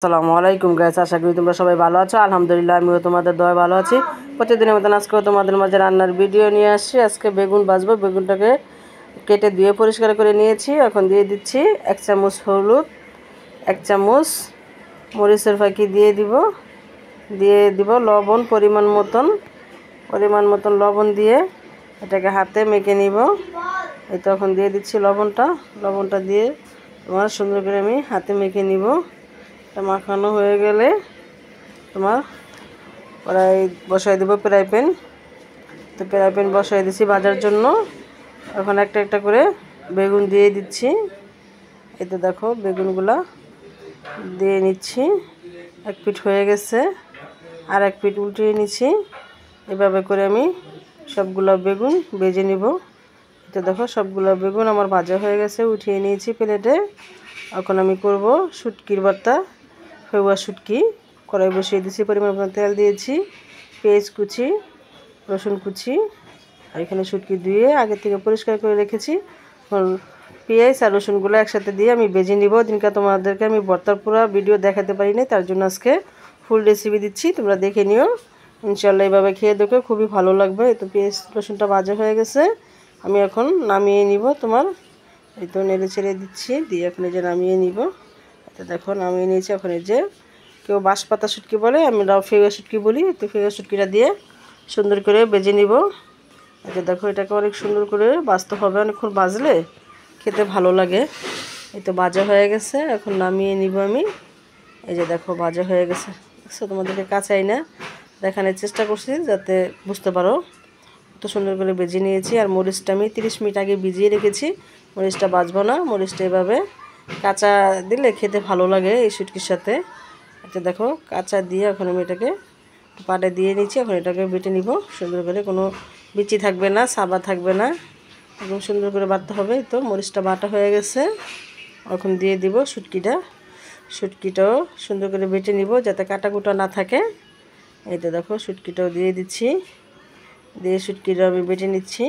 আসসালামু আলাইকুম গাইস, আশা করি তোমরা সবাই ভালো আছো। আলহামদুলিল্লাহ আমিও তোমাদের দোয়ায় ভালো আছি। প্রতিদিনের মতন আজকেও তোমাদের মাঝে রান্নার ভিডিও নিয়ে আসছি। আজকে বেগুন ভাজবো। বেগুনটাকে কেটে ধুয়ে পরিষ্কার করে নিয়েছি। এখন দিয়ে দিচ্ছি 1 চামচ হলুদ, 1 চামচ মরিচের ফাঁকি দিয়ে দিব লবণ পরিমাণ মতন লবণ দিয়ে এটাকে হাতে মেখে নিব। এই তো এখন দিয়ে দিচ্ছি লবণটা দিয়ে তোমার সুন্দর করে আমি হাতে মেখে নিব। মাখানো হয়ে গেলে তোমার কড়াই বসাই দেবো ফ্রাই প্যান বসাই দিচ্ছি ভাজার জন্য। এখন একটা একটা করে বেগুন দিয়ে দিচ্ছি। এতে দেখো বেগুনগুলা দিয়ে নিচ্ছি। এক পিঠ হয়ে গেছে, আর এক পিঠ উল্টিয়ে নিচ্ছি। এভাবে করে আমি সবগুলো বেগুন ভেজে নিব। এতে দেখো সবগুলো বেগুন আমার ভাজা হয়ে গেছে, উঠিয়ে নিয়েছি প্লেটে। এখন আমি করব শুটকির ভর্তা। ফেউয়া শুটকি কড়াই বসিয়ে দিয়েছি, পরিমাণ মতো তেল দিয়েছি, পেঁয়াজ কুচি, রসুন কুচি, আর এখানে শুটকি ধুয়ে আগে থেকে পরিষ্কার করে রেখেছি। পেঁয়াজ আর রসুনগুলো একসাথে দিয়ে আমি ভেজে নিব। দিনকে তোমাদেরকে আমি ভর্তার পুরো ভিডিও দেখাতে পারি না, তার জন্য আজকে ফুল রেসিপি দিচ্ছি, তোমরা দেখে নিও। ইনশাল্লাহ এইভাবে খেয়ে দেখো, খুবই ভালো লাগবে। এই তো পেঁয়াজ রসুনটা ভাজা হয়ে গেছে, আমি এখন নামিয়ে নিব। এই তো নেড়ে ছেড়ে দিচ্ছি, দিয়ে এখন এই যে নামিয়ে নিব। তো দেখো নামিয়ে নিয়েছি। এখন এই যে কেউ বাঁশপাতা শুটকি বলে, আমরা ফেউয়া শুটকি বলি। তো ফেউয়া শুটকিটা দিয়ে সুন্দর করে ভেজে নিব। এই যে দেখো এটাকে অনেক সুন্দর করে ভাজতে হবে, অনেকক্ষণ ভাজলে খেতে ভালো লাগে। এই তো ভাজা হয়ে গেছে, এখন নামিয়ে নিব আমি। এই যে দেখো ভাজা হয়ে গেছে, দেখছো? তোমাদেরকে কাঁচাই না দেখানোর চেষ্টা করছি যাতে বুঝতে পারো। তো সুন্দর করে ভেজে নিয়েছি। আর মরিচটা আমি 30 মিনিট আগে ভিজিয়ে রেখেছি। মরিচটা ভাজবো না, মরিচটা এভাবে কাঁচা দিলে খেতে ভালো লাগে এই শুটকির সাথে। এটা দেখো কাঁচা দিয়ে এখন আমি এটাকে পাটে দিয়ে নিচ্ছি। এখন এটাকে বেটে নিব সুন্দর করে, কোনো বিচি থাকবে না, সাবা থাকবে না, একদম সুন্দর করে বাটতে হবে। তো মরিচটা বাটা হয়ে গেছে, এখন দিয়ে দিব শুটকিটাও সুন্দর করে বেটে নিব যাতে কাটা কুটা না থাকে। এই তো দেখো শুটকিটাও দিয়ে দিচ্ছি, দিয়ে শুটকিটাও আমি বেটে নিচ্ছি।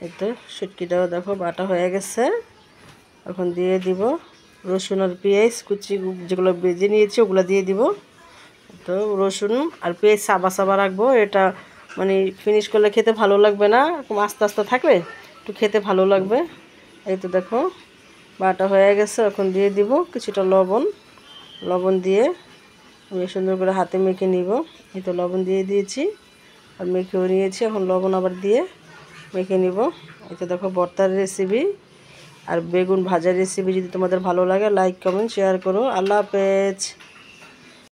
এই তো শুটকিটাও দেখো বাটা হয়ে গেছে। এখন দিয়ে দিব রসুন আর পেঁয়াজ কুচি, যেগুলো ভেজে নিয়েছি ওগুলো দিয়ে দিব। তো রসুন আর পেঁয়াজ সাবা রাখবো, এটা মানে ফিনিশ করলে খেতে ভালো লাগবে না, আস্তে আস্তে থাকলে একটু খেতে ভালো লাগবে। এই তো দেখো বাটা হয়ে গেছে, এখন দিয়ে দিব কিছুটা লবণ দিয়ে আমি সুন্দর করে হাতে মেখে নিব। এই তো লবণ দিয়ে দিয়েছি আর মেখেও নিয়েছি, এখন লবণ আবার দিয়ে মেখে নিব। এই তো দেখো ভর্তার রেসিপি আর বেগুন ভাজার রেসিপি যদি তোমাদের ভালো লাগে লাইক কমেন্ট শেয়ার করো। আল্লাহ হাফেজ।